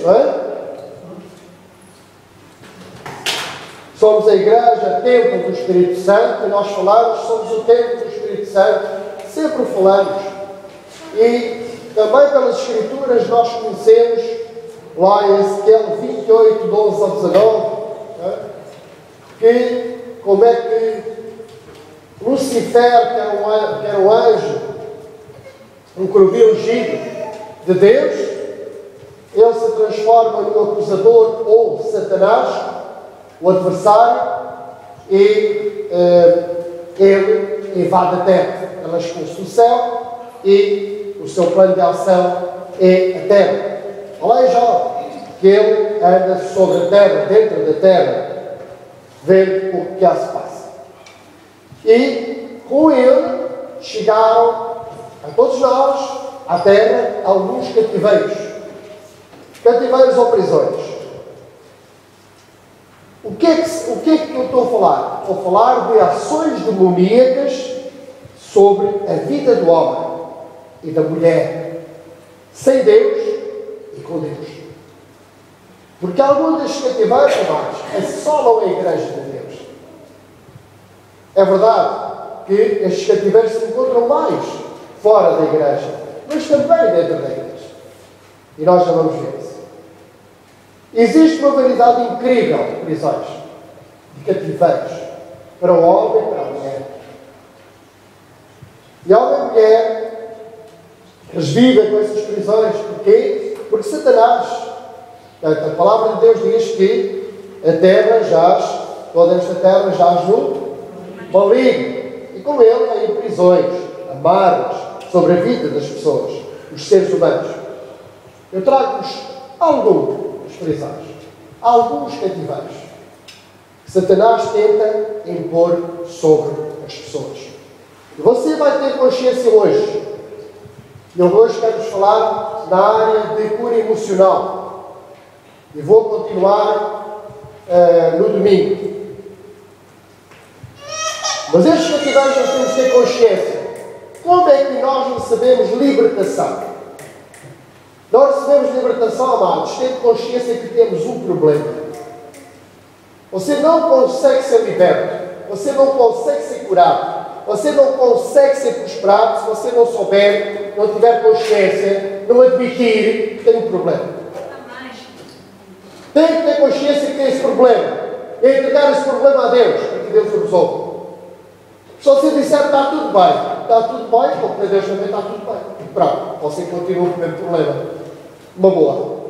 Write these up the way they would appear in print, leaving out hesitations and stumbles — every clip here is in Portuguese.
não é? Somos a igreja, templo do Espírito Santo, e nós falamos, somos o templo do Espírito Santo, sempre o falamos. E também pelas Escrituras nós conhecemos, lá em Ezequiel 28, 12 ao 19, que como é que Lucifer, que era um anjo, um querubim ungido de Deus, ele se transforma no acusador ou Satanás, o adversário, e ele invade a terra. Ele é expulso do céu e o seu plano de ação é a terra. Olha aí já que ele anda sobre a terra, dentro da terra, vendo o que já se passa. E com ele chegaram a todos nós, à terra, alguns cativeiros. Cativeiros ou prisões. O que é que eu estou a falar? Estou a falar de ações demoníacas sobre a vida do homem e da mulher, sem Deus e com Deus. Porque alguns destes cativeiros, irmãos, assolam a igreja de Deus. É verdade que estes cativeiros se encontram mais fora da igreja, mas também dentro da igreja. E nós já vamos ver isso. Existe uma variedade incrível de prisões, de cativeiros, para o homem e para a mulher. E homem e mulher, eles vivem com essas prisões. Porquê? Porque Satanás, a palavra de Deus diz que a terra jaz, toda esta terra jaz no maligno. E com ele vêm prisões, amarras sobre a vida das pessoas, os seres humanos. Eu trago-vos algumas prisões, alguns cativeiros que Satanás tenta impor sobre as pessoas. E você vai ter consciência hoje. Eu hoje quero-vos falar na área de cura emocional. E vou continuar no domingo. Mas estes cativeiros nós temos que ter consciência. Como é que nós recebemos libertação? Nós recebemos libertação, amados, tendo consciência que temos um problema. Você não consegue ser liberto. Você não consegue ser curado. Você não consegue ser prosperado se você não souber, não tiver consciência, não admitir que tem um problema. Tem que ter consciência que tem esse problema. E entregar esse problema a Deus, para que Deus o resolva. Se você disser que está tudo bem, porque Deus também está tudo bem. Pronto, você continua com o mesmo problema. Uma boa.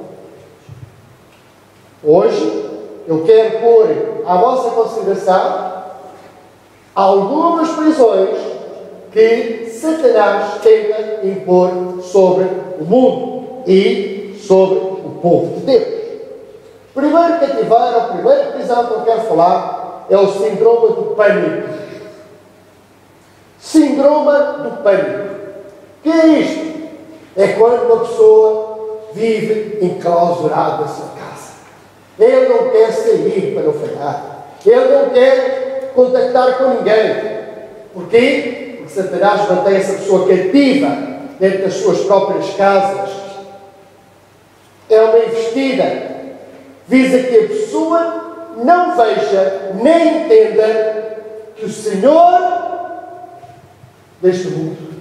Hoje, eu quero pôr à vossa consideração algumas prisões que Satanás tenta impor sobre o mundo e sobre o povo de Deus. Primeiro cativeiro, a primeira prisão que eu quero falar é o síndrome do pânico. Síndrome do pânico. O que é isto? É quando uma pessoa vive enclausurado na sua casa. Ele não quer sair para não falhar. Ele não quer contactar com ninguém. Porquê? Porque Satanás mantém essa pessoa cativa dentro das suas próprias casas. É uma investida. Visa que a pessoa não veja nem entenda que o Senhor deste mundo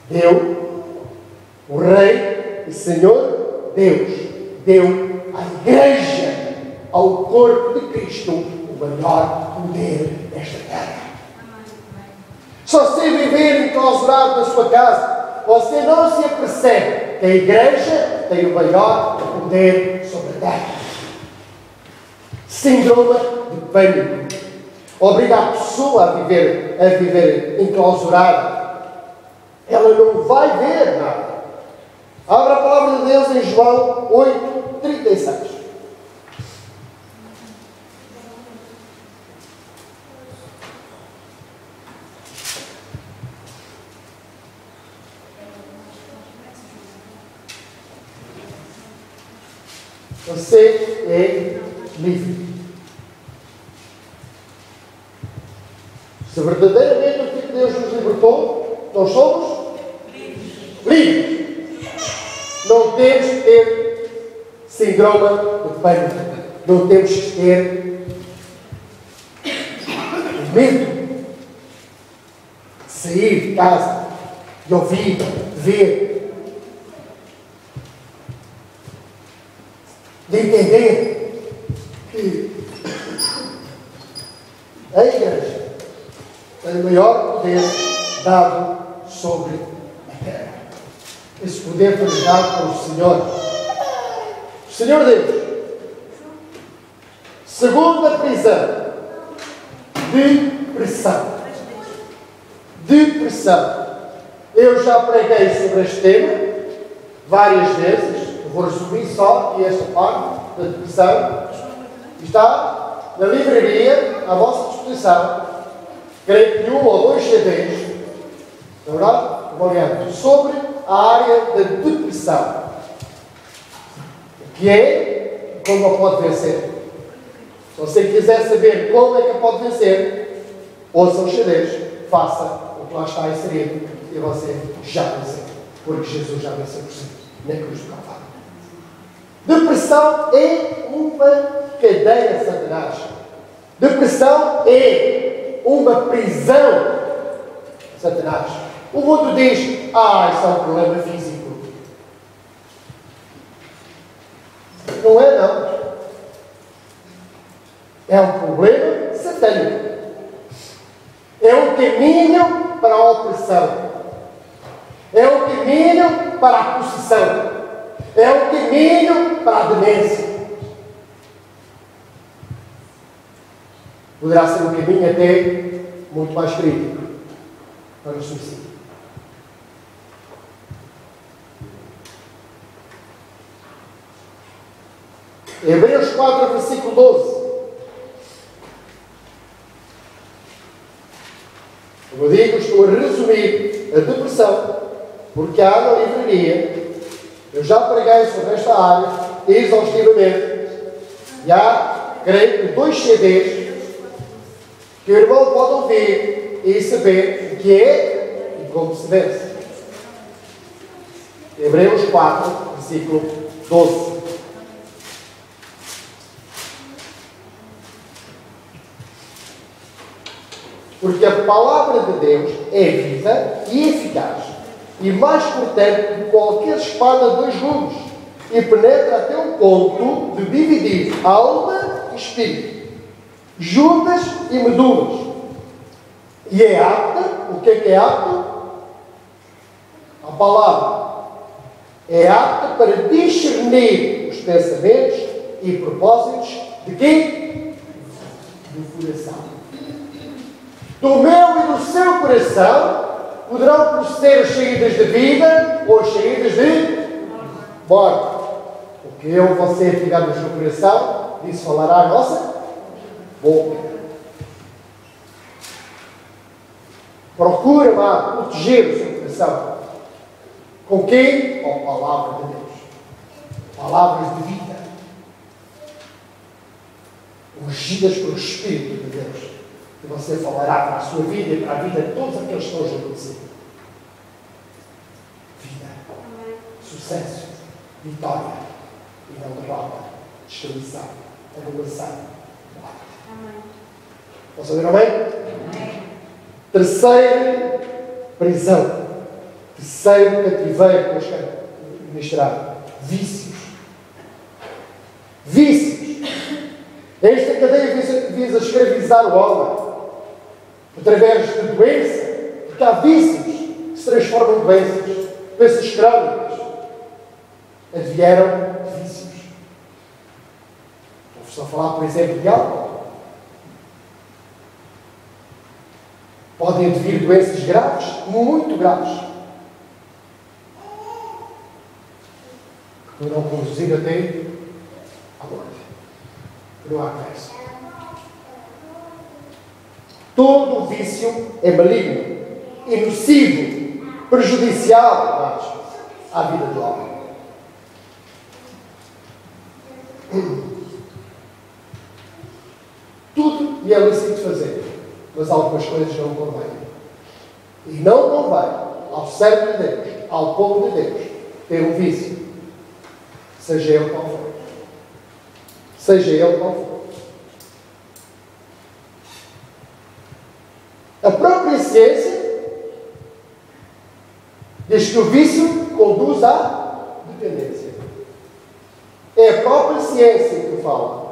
deu, o Rei e Senhor Deus, deu à Igreja, ao corpo de Cristo, o maior poder desta terra. Se você viver enclausurado na sua casa, você não se apercebe que a Igreja tem o maior poder sobre a terra. Síndrome de pânico. Obriga a pessoa a viver enclausurada. Ela não vai ver nada. Abra a palavra de Deus em João 8:36. Você é livre. Se verdadeiramente o que Deus nos libertou, nós somos livres. temos que ter síndrome de pânico. Não temos que ter medo de sair de casa, de ouvir, de ver, de entender que a Igreja tem o maior poder dado sobre a terra. Esse poder foi dado pelo Senhor. O Senhor Deus. Segunda prisão. Depressão. Depressão. Eu já preguei sobre este tema várias vezes. Eu vou resumir só aqui esta parte da depressão. Está na livraria à vossa disposição. Creio que 1 ou 2 CDs, na verdade, sobre a área da depressão. O que é e como a pode vencer. Se você quiser saber como é que a pode vencer, ouça os CDs, faça o que lá está inserido e você já venceu. Porque Jesus já venceu por si, na cruz do Calvário. Depressão é uma cadeia de Satanás. Depressão é uma prisão de Satanás. O mundo diz, isso é um problema físico. Não é, não. É um problema satânico. É um caminho para a opressão. É um caminho para a possessão. É um caminho para a demência. Poderá ser um caminho até muito mais crítico para o suicídio. Hebreus 4, versículo 12. Como eu digo, estou a resumir a depressão, porque há na livraria, eu já preguei sobre esta área exaustivamente, e há, creio que 2 CDs que o irmão pode ouvir e saber o que é e como se vence. Hebreus 4, versículo 12. Porque a palavra de Deus é viva e eficaz, e mais cortante que qualquer espada de 2 gumes, e penetra até o ponto de dividir alma e espírito, juntas e medulas. E é apta, o que é apta? A palavra é apta para discernir os pensamentos e propósitos de quem? Do coração. Do meu e do seu coração poderão proceder as saídas de vida ou as saídas de morte. O que eu, você, tiver no seu coração, disso falará a nossa boca. Procura, amado, proteger o seu coração. Com quem? Com a palavra de Deus. Palavras de vida. Ungidas pelo Espírito de Deus. Que você falará para a sua vida e para a vida de todos aqueles que estão junto de si. Vida. Sucesso. Vitória. E não derrota. Destruição. Anulação. Morte. Posso ouvir amém? Amém. Terceira prisão. Terceiro cativeiro que eu quero ministrar. Vícios. Vícios. Esta cadeia visa escravizar o homem através de doença, porque há vícios que se transformam em doenças, doenças crónicas. Advieram vícios. Estou a falar, por exemplo, de álcool. Podem advir doenças graves, muito graves, que poderão conduzir até à morte. Não há conversa. Todo o vício é maligno e nocivo, prejudicial, à vida do homem. Tudo lhe é lícito fazer, mas algumas coisas não convêm. E não convém ao servo de Deus, ao povo de Deus, ter um vício. Seja ele qual for. Seja ele qual for. A própria ciência diz que o vício conduz à dependência. É a própria ciência que fala.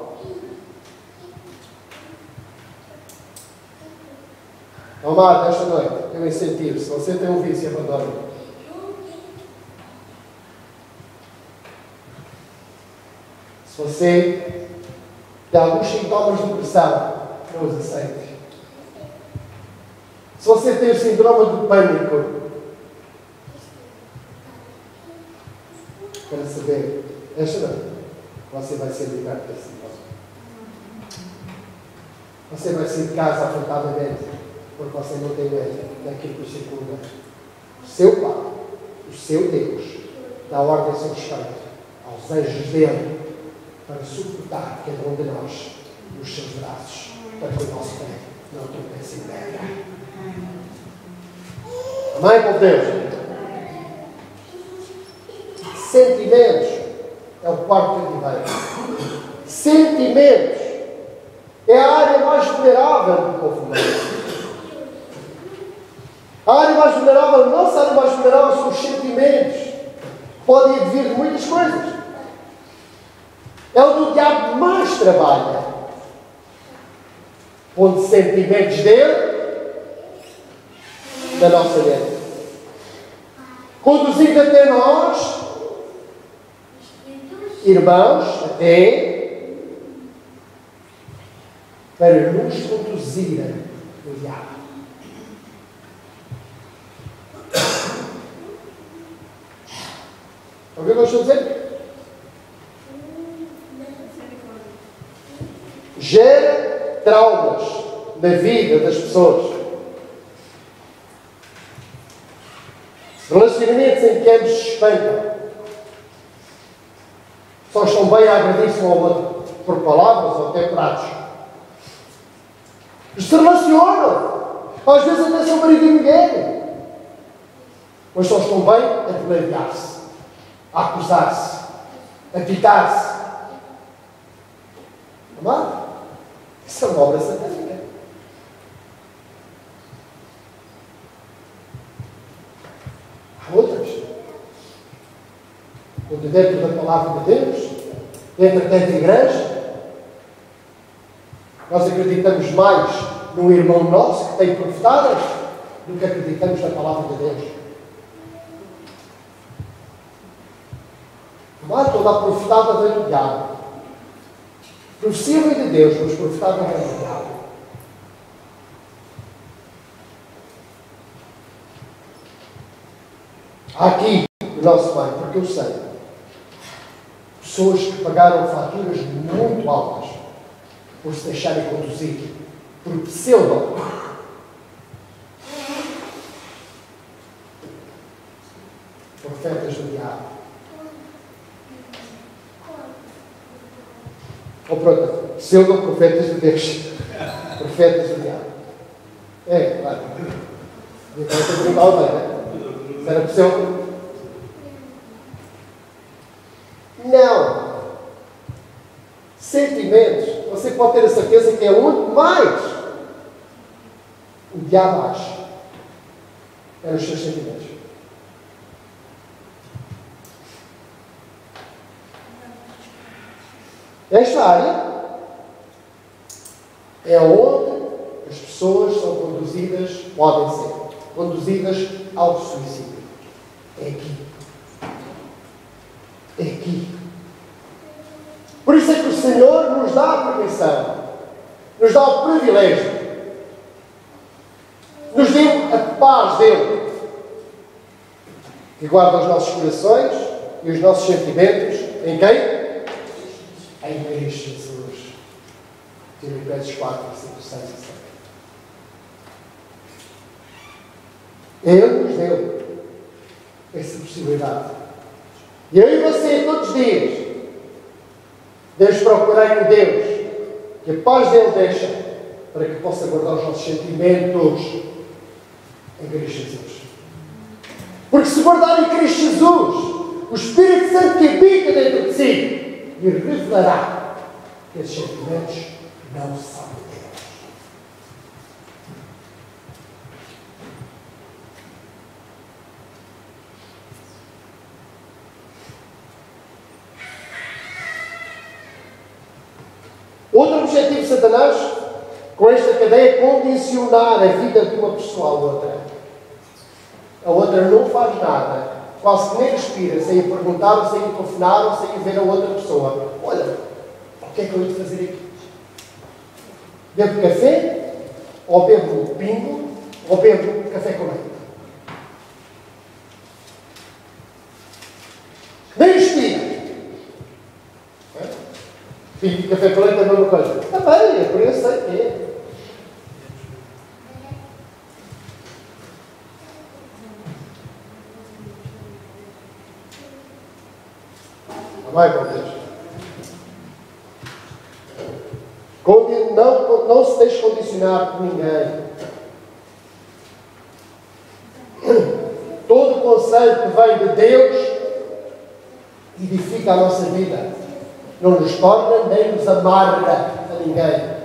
Amado, esta noite, eu incentivo, se você tem um vício, abandone. Se você tem alguns sintomas de depressão, não os aceite. Se você tem o síndrome do pânico, para saber, esta noite, você vai ser liberto desse síndrome. Você vai sair de casa afrontadamente, porque você não tem medo daquilo que o circunda. O seu Pai, o seu Deus, dá ordem a seu respeito aos anjos dele para suportar cada um de nós nos seus braços, para que o nosso pé não tropece em pedra. Amém, povo de Deus? Sentimentos é o quarto cativeiro. Sentimentos é a área mais vulnerável do povo humano. A área mais vulnerável, a nossa área mais vulnerável são os sentimentos. Podem advir de muitas coisas. É onde o diabo mais trabalha. Onde sentimentos dele, da nossa mente. Conduzindo até nós, irmãos, até para nos conduzir ao diabo. Ouviu o que eu estou a dizer? Gera traumas na vida das pessoas. Relacionamentos em que ambos se espancam. Só estão bem a agredir-se um ao outro por palavras ou até por atos. Se relacionam. Às vezes até são marido e mulher. Mas só estão bem a degladiar-se, a acusar-se, a pitar-se. Amado? Isso é uma obra satânica. Há outras. Quando dentro da palavra de Deus, dentro da igreja, nós acreditamos mais num irmão nosso que tem profetadas do que acreditamos na palavra de Deus. Não há toda a profetada vem do diabo. Profecia vem de Deus, mas profetada vem do diabo. Há aqui o nosso Pai, porque eu sei, pessoas que pagaram faturas muito altas por se deixarem conduzir por pseudo profetas do diabo. Ou pronto, pseudo-profetas de Deus. Profetas do diabo. É, claro. E agora estou a brincar bem, né? Se era pseudo. Não. Sentimentos. Você pode ter a certeza que é onde mais o diabo acha. É nos seus sentimentos. Esta área é onde as pessoas são conduzidas, podem ser conduzidas ao suicídio. É aqui. É aqui. Por isso é que o Senhor nos dá a permissão, nos dá o privilégio, nos deu a paz dele, que guarda os nossos corações e os nossos sentimentos em quem? Em Cristo Jesus. Filipenses 4, versículos 6 e 7. Ele nos deu essa possibilidade. E eu e você, todos os dias, devemos procurar em Deus que a paz dele deixa para que possa guardar os nossos sentimentos em Cristo Jesus. Porque se guardar em Cristo Jesus, o Espírito Santo que habita dentro de si lhe revelará que esses sentimentos não são de Deus. Outro objetivo de Satanás com esta cadeia é condicionar a vida de uma pessoa à outra. A outra não faz nada, quase que nem respira, sem ir perguntar, ou sem ir telefonar, ou sem ir ver a outra pessoa. Olha, o que é que eu hei de fazer aqui? Bebo café, ou bebo pingo, ou bebo café com leite? Nem respira. Pingo de café com leite é a mesma coisa. Está bem, por isso sei que é. Vai com Deus. Não se deixe condicionar por ninguém. Todo o conselho que vem de Deus edifica a nossa vida. Não nos torna nem nos amarra a ninguém.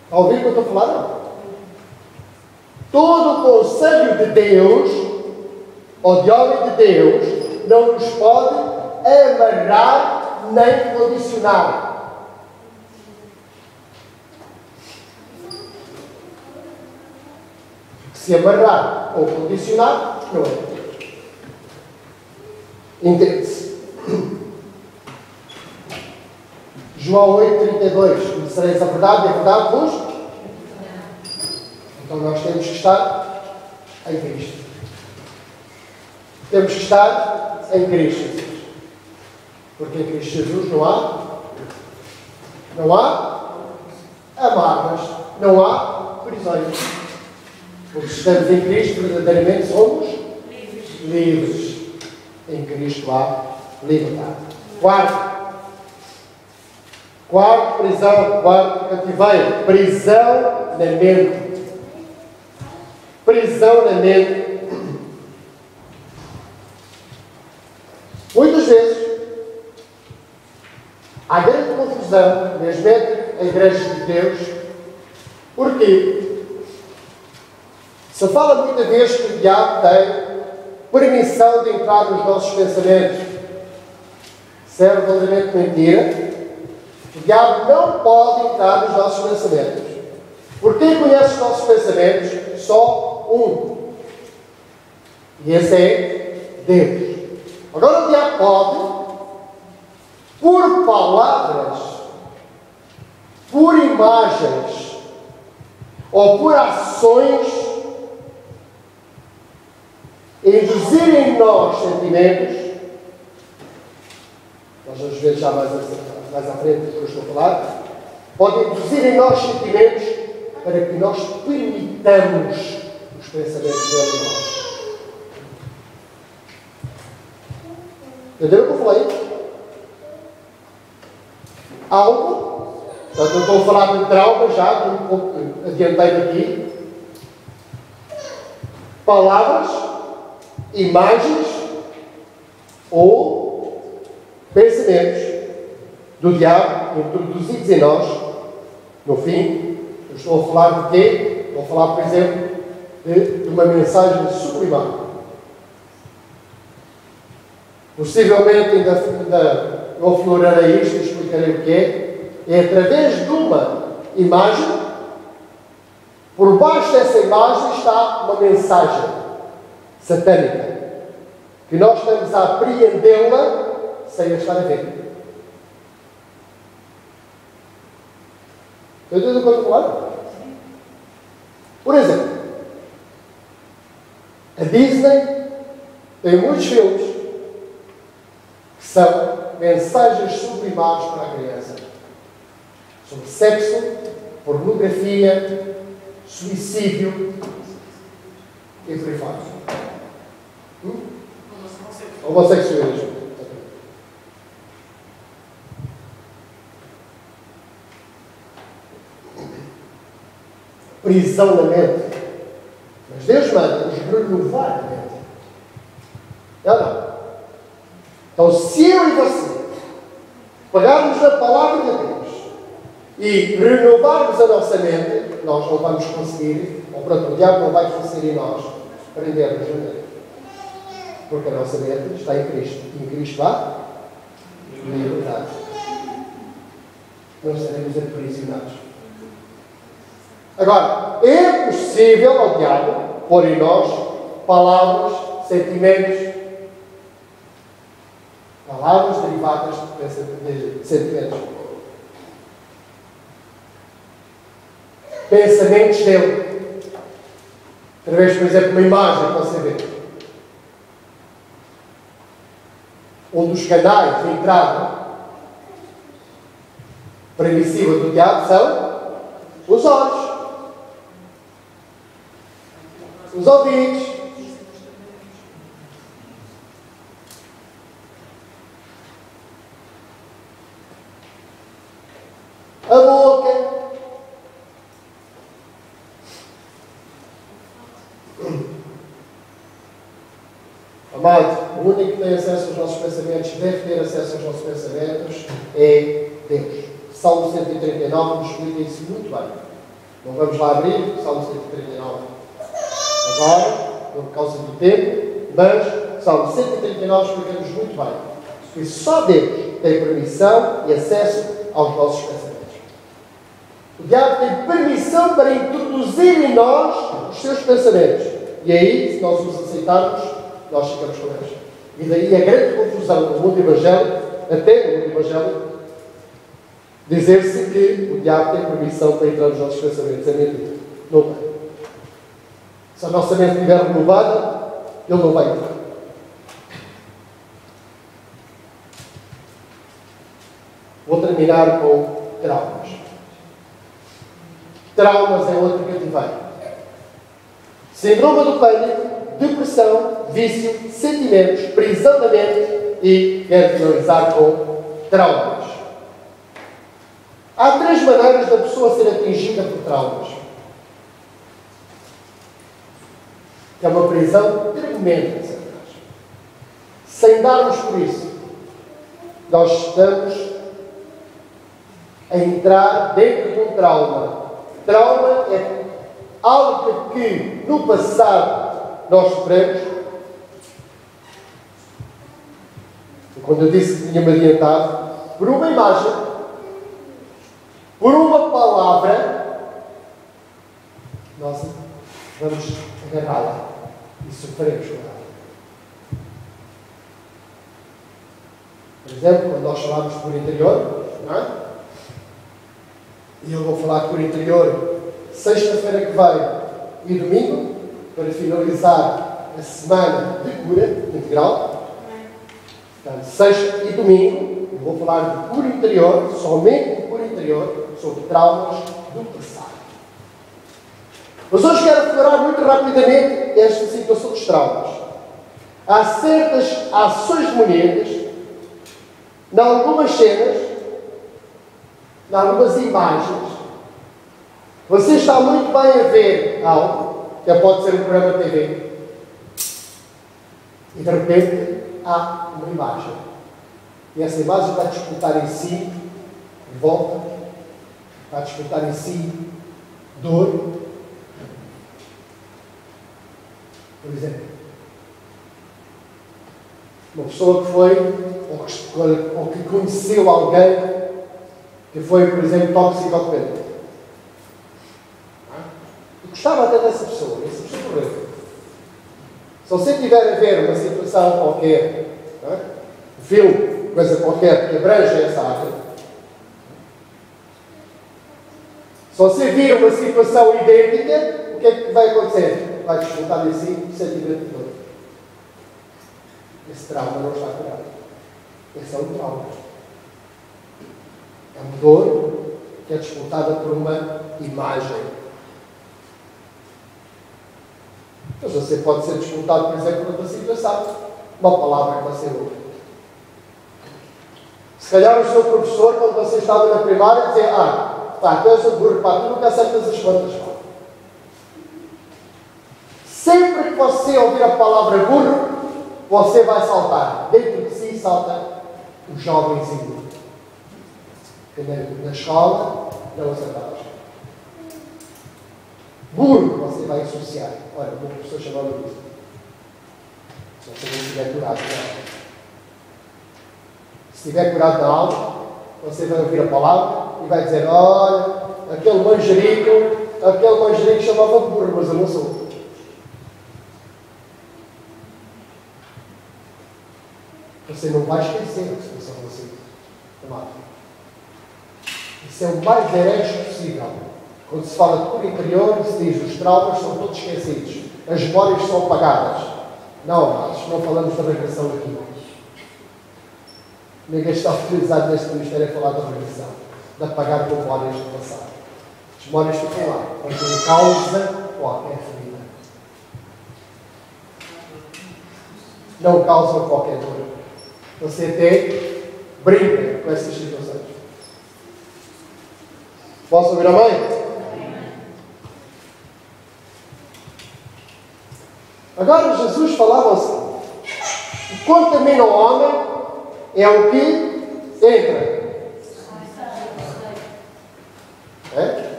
Está a ouvir o que eu estou a falar? Não. Todo o conselho de Deus, ou de homem de Deus, não nos pode amarrar nem condicionar. Se amarrar ou condicionar, não é. Entende-se. João 8,32. Conhecereis a verdade e a verdade vos. Então nós temos que estar em Cristo. Temos que estar em Cristo Jesus. Porque em Cristo Jesus não há amarras, não há prisões. Porque se estamos em Cristo, verdadeiramente somos livres. Em Cristo há liberdade. Quarto, prisão. Quarto, cativeiro. Prisão na mente. Prisão na mente. Muitas vezes há grande confusão, mesmo entre a Igreja de Deus. Porquê? Se fala muita vez que o diabo tem permissão de entrar nos nossos pensamentos. Isso é verdadeiramente mentira. O diabo não pode entrar nos nossos pensamentos. Porque quem conhece os nossos pensamentos? Só um. E esse é Deus. Agora o diabo pode, por palavras, por imagens, ou por ações, induzir em nós sentimentos. Nós vamos ver já mais à frente do que eu estou a falar. Pode induzir em nós sentimentos para que nós permitamos os pensamentos dele em nós. Entenderam o que eu falei? Algo, portanto eu estou a falar de trauma já, um pouco adiantei aqui. Palavras, imagens ou pensamentos do diabo introduzidos em nós. No fim, eu estou a falar de quê? Estou a falar, por exemplo, de uma mensagem subliminar. Possivelmente ainda não aflorarei isto, explicarei o que é. É através de uma imagem, por baixo dessa imagem está uma mensagem satânica, que nós estamos a apreendê-la sem a estar a ver. Entendeu o que eu estou a falar? Por exemplo, a Disney tem muitos filmes que são mensagens sublimares para a criança. Sobre sexo, pornografia, suicídio e por aí fora. Homossexualismo. Prisão na mente. Mas Deus manda-nos renovar a mente. Então, se eu e você pegarmos na palavra de Deus e renovarmos a nossa mente, nós não vamos conseguir, ou pronto, o diabo não vai conseguir em nós prender-nos a mente. Porque a nossa mente está em Cristo. E em Cristo há liberdade. Não seremos aprisionados. Agora, é possível ao diabo pôr em nós palavras, sentimentos, palavras derivadas de sentimentos. Pensamentos dele. Através, por exemplo, uma imagem que você vê. Um dos canais de entrada permissiva do diabo são os olhos, os ouvidos, a boca. Amado, o único que tem acesso aos nossos pensamentos, deve ter acesso aos nossos pensamentos, é Deus. Salmo 139 nos explica isso muito bem. Não vamos lá abrir Salmo 139 agora, por causa do tempo, mas Salmo 139 explica-nos muito bem que só Deus tem permissão e acesso aos nossos pensamentos. O diabo tem permissão para introduzir em nós os seus pensamentos. E aí, se nós os aceitarmos, nós ficamos com eles. E daí a grande confusão do mundo evangélico, até no mundo evangélico, dizer-se que o diabo tem permissão para entrar nos nossos pensamentos. É mentira. Não tem. Se a nossa mente estiver renovada, ele não vai entrar. Vou terminar com traumas. Traumas é outro cativeiro. Síndrome do pânico, depressão, vício, sentimentos, prisão da mente e quero finalizar com traumas. Há 3 maneiras da pessoa ser atingida por traumas. Que é uma prisão tremenda, sem darmos por isso. Nós estamos a entrar dentro de um trauma. Trauma é algo que no passado nós sofremos. E quando eu disse que tinha-me adiantado, por uma imagem, por uma palavra, nós vamos agarrá-la e sofremos com ela. Por exemplo, quando nós falamos por interior, não é? E eu vou falar por interior sexta-feira que vem e domingo, para finalizar a semana de cura integral. Portanto, sexta e domingo, eu vou falar de cura interior, somente de cura interior, sobre traumas do passado. Mas hoje quero explorar muito rapidamente esta situação dos traumas. Há certas ações demoníacas, em algumas cenas, em algumas imagens. Você está muito bem a ver algo, que pode ser um programa de TV, e de repente há uma imagem. E essa imagem vai disputar em si revolta, vai disputar em si dor. Por exemplo, uma pessoa que foi, ou que conheceu alguém que foi, por exemplo, toxicodependente. Gostava até dessa pessoa, essa pessoa morreu. Se você tiver a ver uma situação qualquer, não é? Um filme, coisa qualquer que abrange essa área, se você vir uma situação idêntica, o que é que vai acontecer? Vai desfrutar em si o sentimento de dor. Esse trauma não está curado. Esse é um trauma. É uma dor que é disputada por uma imagem. Mas você pode ser disputado, por exemplo, por outra situação. Uma palavra que você ouve. Se calhar o seu professor, quando você estava na primária, dizia: tu és um burro, tu nunca acertas as contas. Sempre que você ouvir a palavra burro, você vai saltar. Dentro de si salta o jovenzinho. Que na escola não acertava. Burro, você vai associar. Olha, o meu professor chamava isso. Se você não estiver curado, não. Se estiver curado da alma, você vai ouvir a palavra e vai dizer: olha, aquele manjerico chamava burro, mas eu não sou. Você não vai esquecer a situação de você. Amado. Isso é o mais direto possível. Quando se fala de cura interior, se diz os traumas são todos esquecidos. As memórias são apagadas. Não, amados, não falamos da regressão aqui. Ninguém está utilizado neste ministério a falar da regressão. De apagar memórias do passado. As memórias ficam lá. Não tem causa qualquer ferida. Não causam qualquer dor. Você até brinca com essas situações. Posso ouvir a mãe? Agora Jesus falava assim: o que contamina o homem é o que entra. É?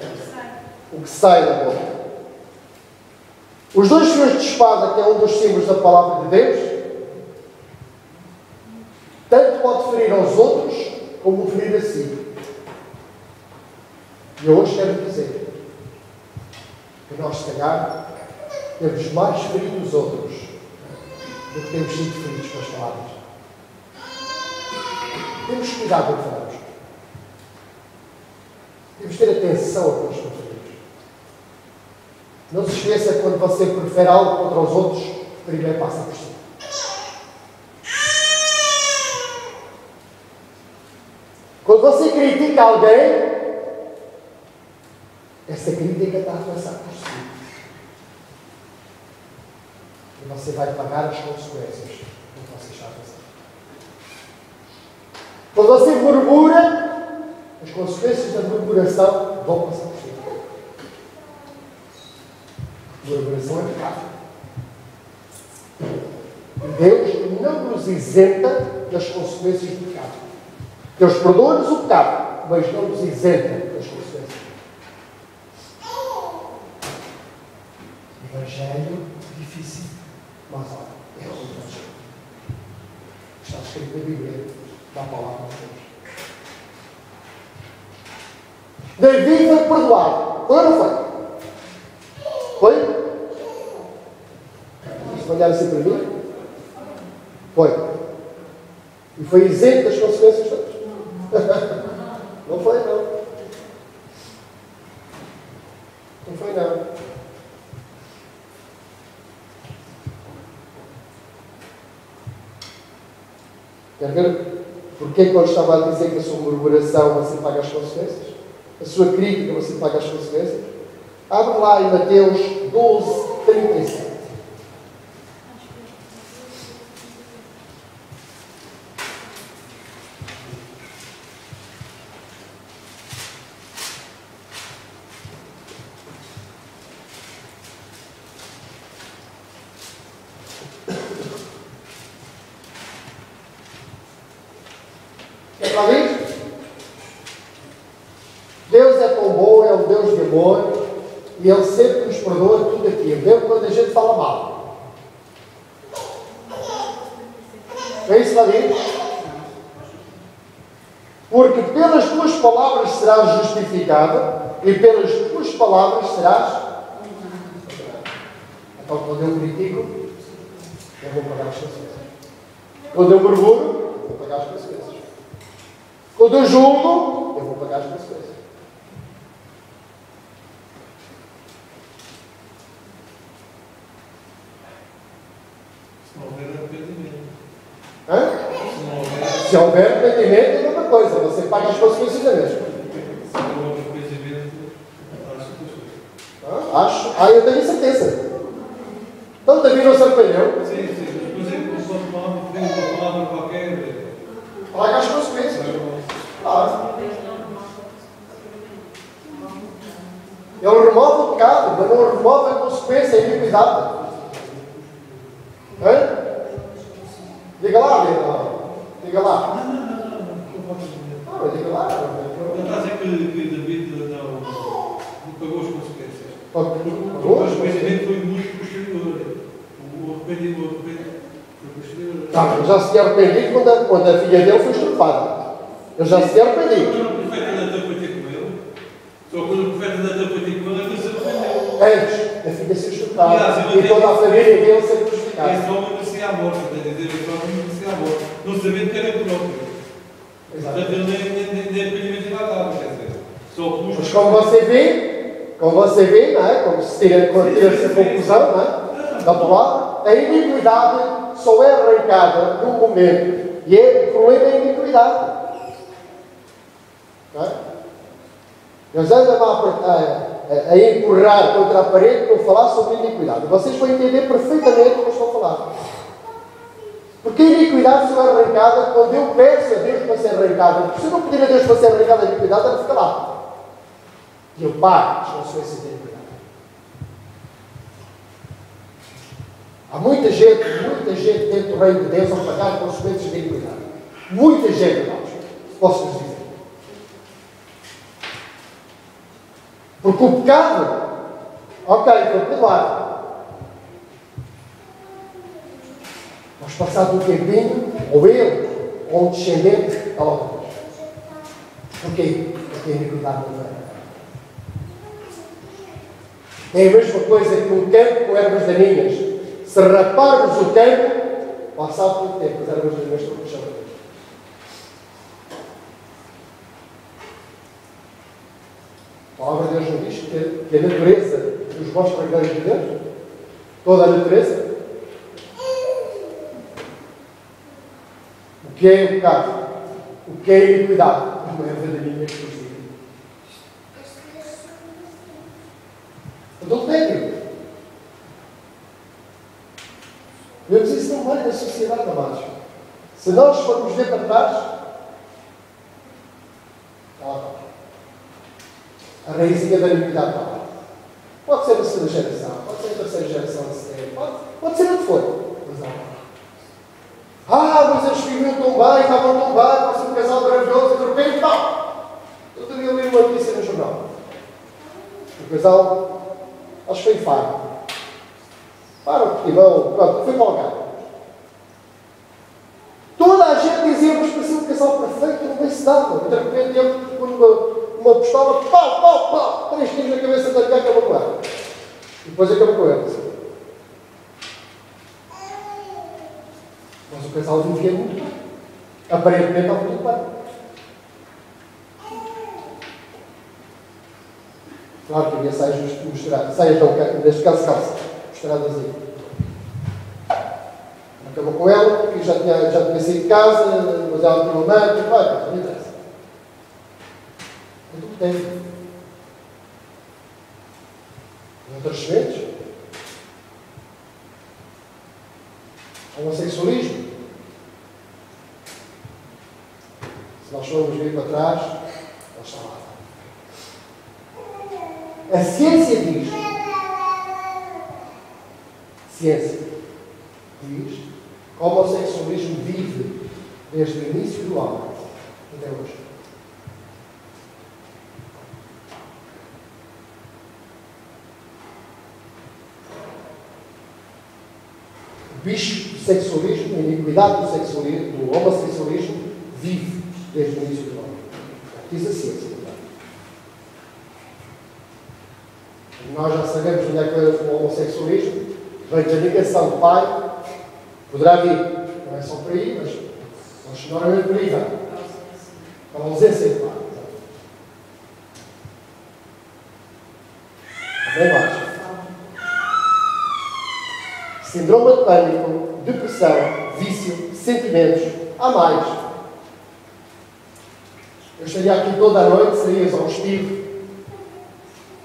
O que sai da boca. Os dois fios de espada, que é um dos símbolos da palavra de Deus, tanto pode ferir aos outros, como ferir a si. E eu hoje quero dizer que nós, se calhar, temos mais ferido os outros do que temos sido feridos com as palavras. Temos que cuidar do que falamos. Temos que ter atenção a quando estamos feridos. Não se esqueça que quando você prefere algo contra os outros, primeiro passa por si. Quando você critica alguém, essa crítica está a passar por si. E você vai pagar as consequências do que você está a fazer. Quando você murmura, as consequências da murmuração vão passar por si. Murmuração é pecado. E Deus não nos isenta das consequências do pecado. Deus perdoa-nos o pecado, mas não nos isenta das consequências. Evangelho difícil, mas olha, é o Evangelho. Está escrito na Bíblia, da palavra de Deus. Davi foi perdoado. Foi ou não foi? Foi? Vamos olhar assim para mim? Foi. E foi isento das consequências todas. Não foi, não. Não foi, não. Quer ver? Porque quando estava a dizer que a sua murmuração você paga as consequências? A sua crítica você paga as consequências? Abre lá em Mateus 12, 37. Deus é tão bom, é um Deus de amor, e Ele sempre nos perdoa tudo aquilo, mesmo quando a gente fala mal. É isso, David? Porque pelas tuas palavras serás justificado, e pelas tuas palavras serás. Então, quando eu critico, eu vou pagar as consequências. Quando eu murmuro, eu vou pagar as consequências. Quando eu julgo, eu vou pagar as consequências. Se houver arrependimento, é outra coisa. Você paga as consequências da mesma. Acho. Eu tenho certeza. Então, Davi não se arrependeu. Sim. Depois é que começou a tomar uma palavra qualquer. Paga as consequências. Claro. Ele remove o pecado, mas não remove a consequência, a iniquidade. Diga lá, Deus. Diga lá. Não podes dizer. Ah, mas diga lá. Não está a dizer que David não pagou as consequências. Pagou? O arrependimento foi muito posterior. O arrependimento foi posterior. Ele já se tinha arrependido quando a filha dele foi estuprada. Ele já se tinha arrependido. Quando o profeta Natan foi ter com ele, só quando o profeta Natan foi ter com ele, ele se arrependeu. Antes da filha ser estuprada e toda a família dele ser crucificada. Esse homem merecia a morte, quer dizer, esse homem merecia a morte, não sabendo que era próprio. Portanto, ele nem arrependimento ainda dava, quer dizer. Só que Mas como você vê, não é? Como se tira essa conclusão, não é? Da palavra, a iniquidade só é arrancada num momento. E o problema é a iniquidade. Não é? Nós andamos a empurrar contra a parede para falar sobre iniquidade. Vocês vão entender perfeitamente o que eu estou a falar. Porque a iniquidade só é arrancada quando eu peço a Deus para ser arrancada. Se eu não pedir a Deus para ser arrancada a iniquidade, ela fica lá. E eu pago as consequências da iniquidade. Há muita gente dentro do reino de Deus a pagar as consequências da iniquidade. Muita gente, irmãos. Posso-vos dizer. Porque o pecado, ok, foi perdoado. Mas passado um tempinho, ou ele, ou um descendente, ela morre. Porquê? Porque a iniquidade não vai. É a mesma coisa que um campo com ervas daninhas. Se raparmos o campo, passado pouco tempo, as ervas daninhas estão puxando. A palavra de Deus não diz que a natureza nos mostra a glória de Deus? Toda a natureza? O que é o pecado? O que é a iniquidade? Uma erva daninha exclusiva. Adultério. Vemos isso no meio da sociedade, amados. Se nós formos ver para trás, a raizinha da iniquidade está lá. Pode ser a segunda geração, pode ser a terceira geração de ser, pode ser onde for. Mas eles viviam tão bem, estavam tão bem, parecem um casal maravilhoso, e de repente, eu teria lido uma notícia no jornal. O casal, acho que foi em Faro. Faro, Portimão, pronto, foi para o lugar. Toda a gente dizia, mas parecia um casal perfeito, não bem se dava. E de repente ele, com uma pistola, pau, 3 tiros na cabeça da mulher, acabou com ela. E depois acabou com ela. Mas o casal vivia muito bem. Aparentemente estava muito bem. Claro que havia saias misturadas. Saias não, neste caso calça. Misturadas aí. Acabou com ela, porque já tinha saído de casa, mas ela tinha uma mãe, não interessa. É tudo que tem. Outras sementes. Homossexualismo. Se nós formos vir para trás, ele está lá. A ciência diz que o homossexualismo vive desde o início do homem até hoje. O bicho do sexualismo, a iniquidade do sexualismo, do homossexualismo, vive desde o início do homem. Diz a ciência. Nós já sabemos onde é que é o homossexualismo. Vem da negação do pai. Poderá vir. Não é só por aí, mas normalmente por aí vai. A ausência do pai. Bem mais. Síndrome de pânico, depressão, vício, sentimentos. Há mais. Eu estaria aqui toda a noite, seria exaustivo.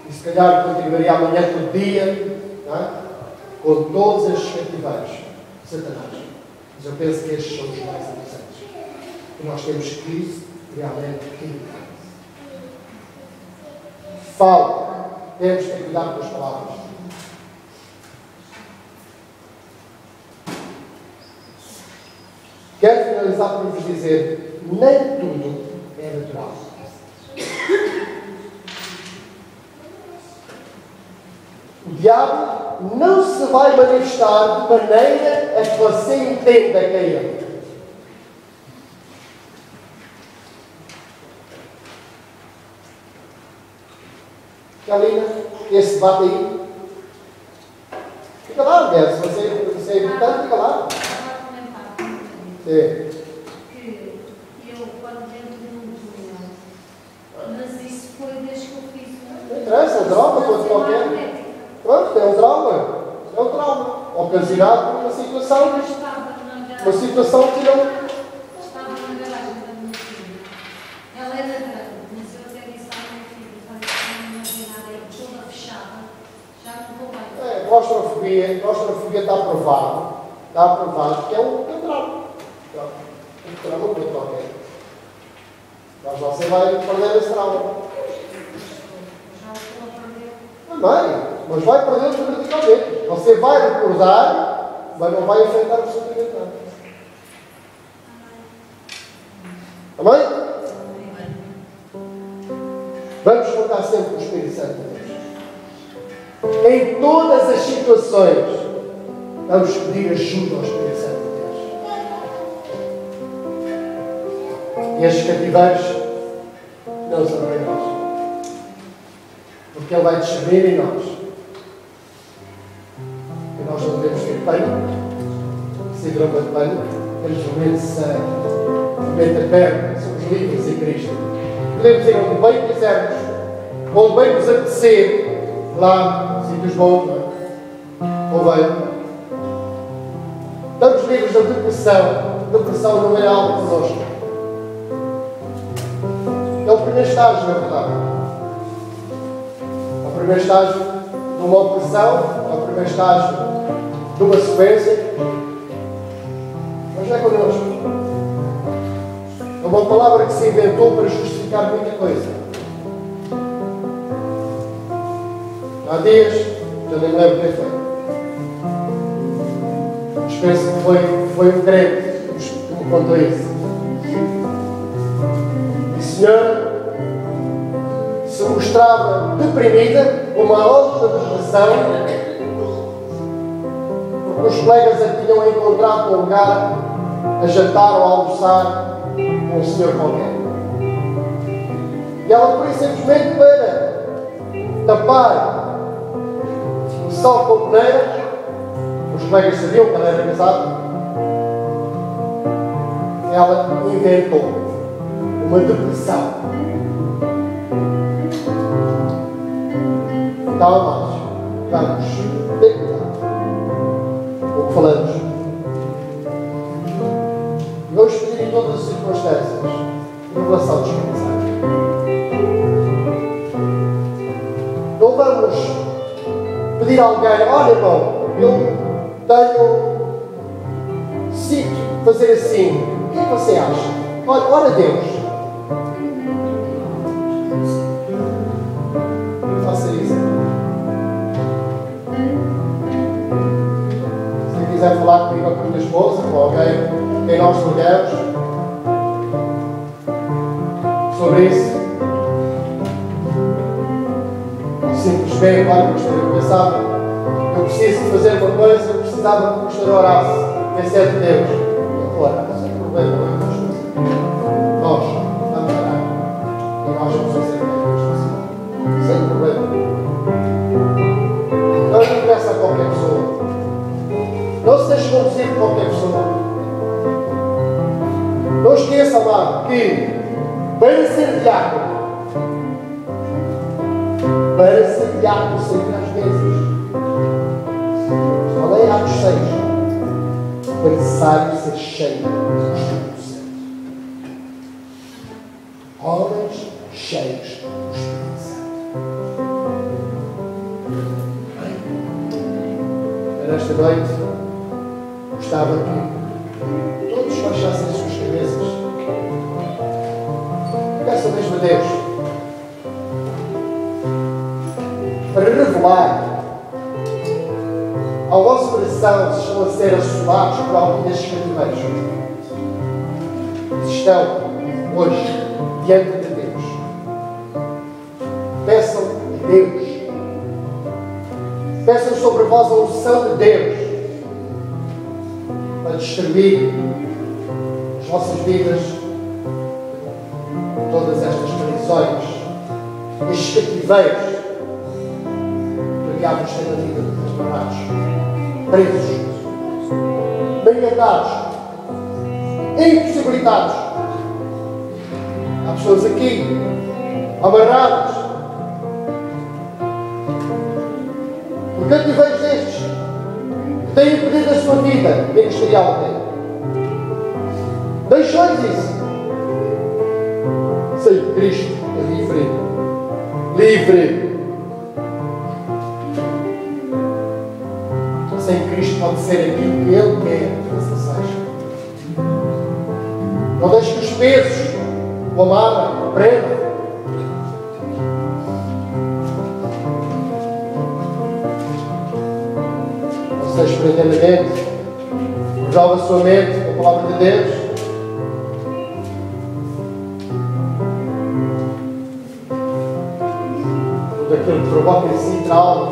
E se calhar continuaria amanhã todo dia, não é? Com todos estes cativeiros de Satanás. Mas eu penso que estes são os mais interessantes. E nós temos que realmente evitar. Fala. Temos que cuidar com as palavras. Quero finalizar por vos dizer, nem tudo é natural. O diabo não se vai manifestar de maneira a que você entenda que é ele. Carolina, esse debate aí. Fica lá, Guedes, se você é importante, fica lá. É. Que eu, quando dentro de um túnel, mas isso foi desde que eu fiz Não interessa, é um trauma, quanto qualquer. Pronto, é um trauma. É um trauma. Ocasionado por uma situação que não. Estava na garagem da minha filha. Ela era grande, mas eu até disse à minha filha, fazia imaginária toda fechada, já não vou bem. É, claustrofobia está aprovado. Está aprovado que é um trauma. Um trauma muito qualquer. Mas você vai perder esse trauma. Já estou a perder. Também. Mas vai perder radicalmente. Você vai recordar, mas não vai enfrentar absolutamente nada. Amém? Vamos contar sempre com o Espírito Santo de Deus. Em todas as situações, vamos pedir ajuda ao Espírito Santo de Deus. E estes cativeiros não são para nós. Porque Ele vai descobrir em nós. E nós não devemos ter pânico. Síndrome de pânico. Temos momento de sangue. Momento de perna. Somos livres em Cristo. Podemos ir onde bem quisermos. Onde bem nos apetecer. Lá, sítios bons, não é? Ou bem. Estamos livres da depressão. Depressão não é algo connosco. É o primeiro estágio, na verdade. É o primeiro estágio de uma opressão, é o primeiro estágio de uma sequência. Mas não é connosco. É uma palavra que se inventou para justificar muita coisa. Há dias, já nem me lembro quem foi. Mas penso que foi um crente que me contou isso. E a senhora se mostrava deprimida, com uma alta depressão, porque os colegas a tinham encontrado num lugar a jantar ou a almoçar com um senhor qualquer. E ela, por isso, simplesmente para tapar o sol com a peneira, os colegas sabiam que ela era casada, ela inventou uma depressão. Calma mais. Vamos ter cuidado com o que falamos. Vamos pedir em todas as circunstâncias revelação do Espírito Santo. Não vamos pedir a alguém, olha irmão, eu sinto fazer assim. O que é que você acha? Olha, ora Deus. Não faça isso. Se quiser falar comigo ou com a minha esposa, com alguém quem nós ligamos sobre isso, simplesmente, olha, eu pensava, eu preciso de fazer uma coisa, eu precisava que o pastor orasse, esse é de Deus. Eu vou orar, sem problema, não é das coisas. Nós vamos orar e nós vamos fazer isso, sem problema. Não interessa a qualquer pessoa. Não se deixe conduzir por qualquer pessoa. Não esqueça, amado, que para ser diácono, sempre às vezes, falei Atos 6, foi necessário ser cheio do Espírito Santo. Homens cheios do Espírito Santo. Nesta noite, gostava que todos baixassem as suas cabeças. Peçam mesmo a Deus para revelar ao vosso coração se estão a ser assolados por algum destes cativeiros. estão hoje diante de Deus, peçam a Deus, peçam sobre vós a unção de Deus para destruir as vossas vidas, todas estas prisões, estes cativeiros que o diabo nos tem na vida, amarrados, presos, maniatados, impossibilitados. Há pessoas aqui amarradas por cativeiros destes que têm impedido a sua vida ministerial até. Deixou-lhes isso. Sem Cristo é livre. Livre. Sem Cristo pode ser aquilo que Ele quer que você seja. Não deixe que os pesos o amarrem, o prendam. Não seja prendendo a mente. Renova a sua mente com a palavra de Deus. Tudo aquilo que provoca em si trauma,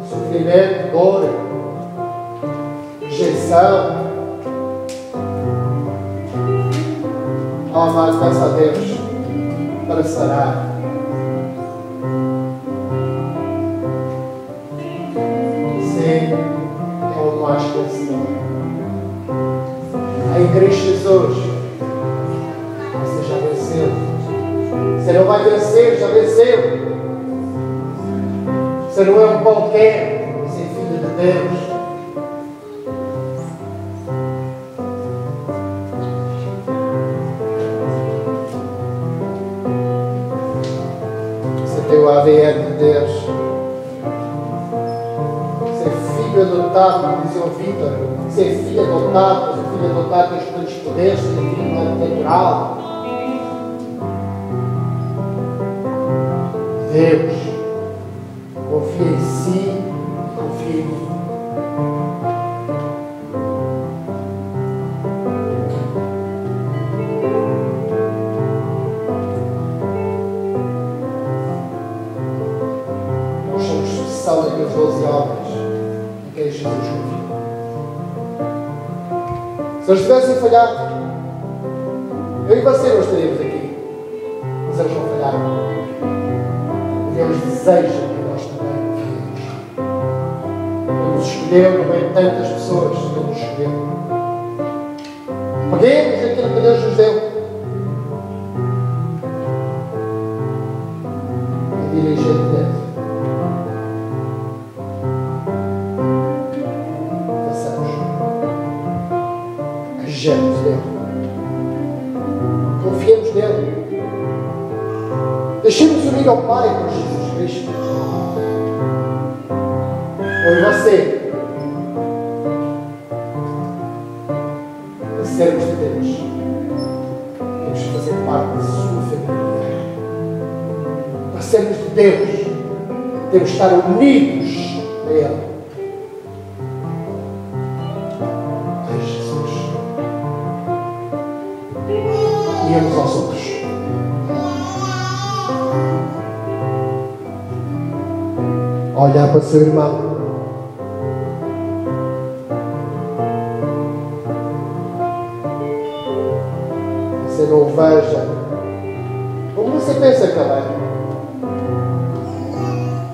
sofrimento, dor, rejeição. Oh, amado, peça a Deus para sarar. Sim, é o mais vencedor. Em Cristo Jesus, você já venceu. Você não vai vencer, já venceu. Você não é um qualquer, você é filho de Deus. O ADN de Deus. Ser filho adotado, como dizia o Vítor, ser filho adotado, ser filho adotado tem os grandes poderes, ser filho natural. Deus confia em si, confia em mim. Daqueles 12 homens em quem Jesus confiou. Se eles tivessem falhado, eu e você não estaríamos aqui, mas eles não falharam. E Deus deseja que nós também confiemos. Ele nos escolheu no meio de tantas pessoas, Ele nos escolheu. Paguemos aquilo que Deus nos deu e dirigir dentro. Confiemos nele. Confiemos nele. Deixemos unir ao Pai por Jesus Cristo. Eu e você, para sermos de Deus, temos que fazer parte da sua família. Para sermos de Deus, temos que estar unidos a Ele. E uns aos outros. Olhar para o seu irmão. Você não o veja como você pensa que ele é.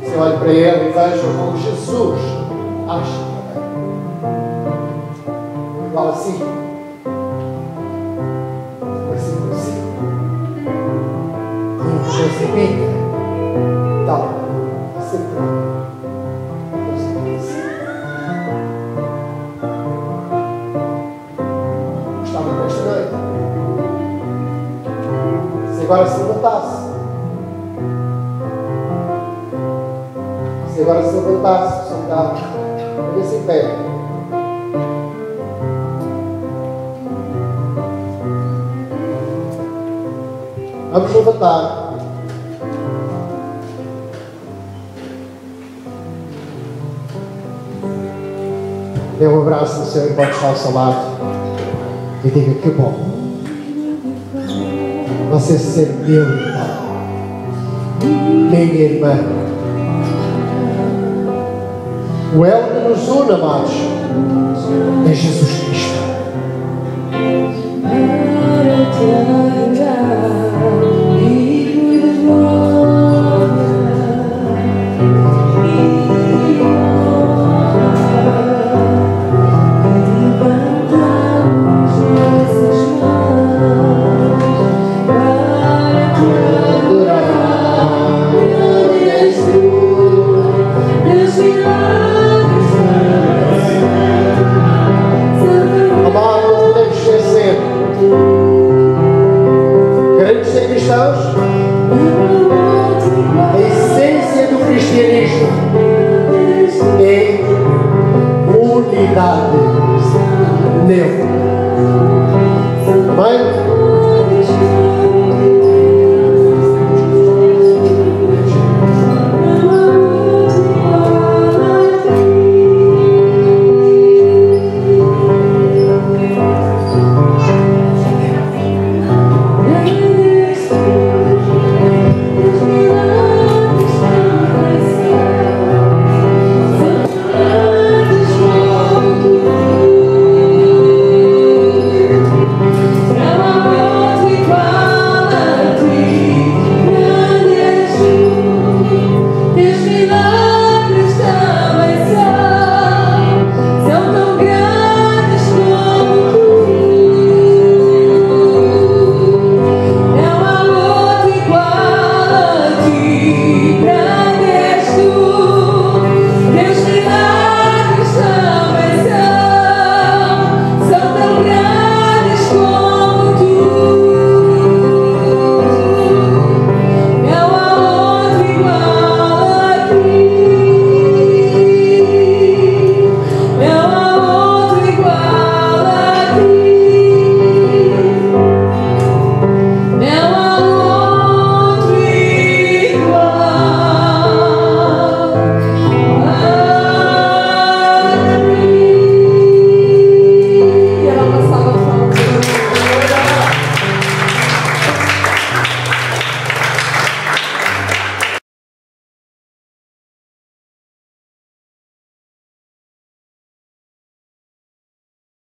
Você olha para ele e veja como Jesus acha que ele é. Igual assim. Pica, tal, sempre gostava desta noite. Se agora se levantasse, sentado, olha-se em pé. Vamos levantar. Dê um abraço no seu irmão que está ao seu lado e diga que bom você ser meu irmão, minha irmã. O elo que nos une, amados, é Jesus Cristo. Queremos ser cristãos? A essência do cristianismo é unidade nele. Amém?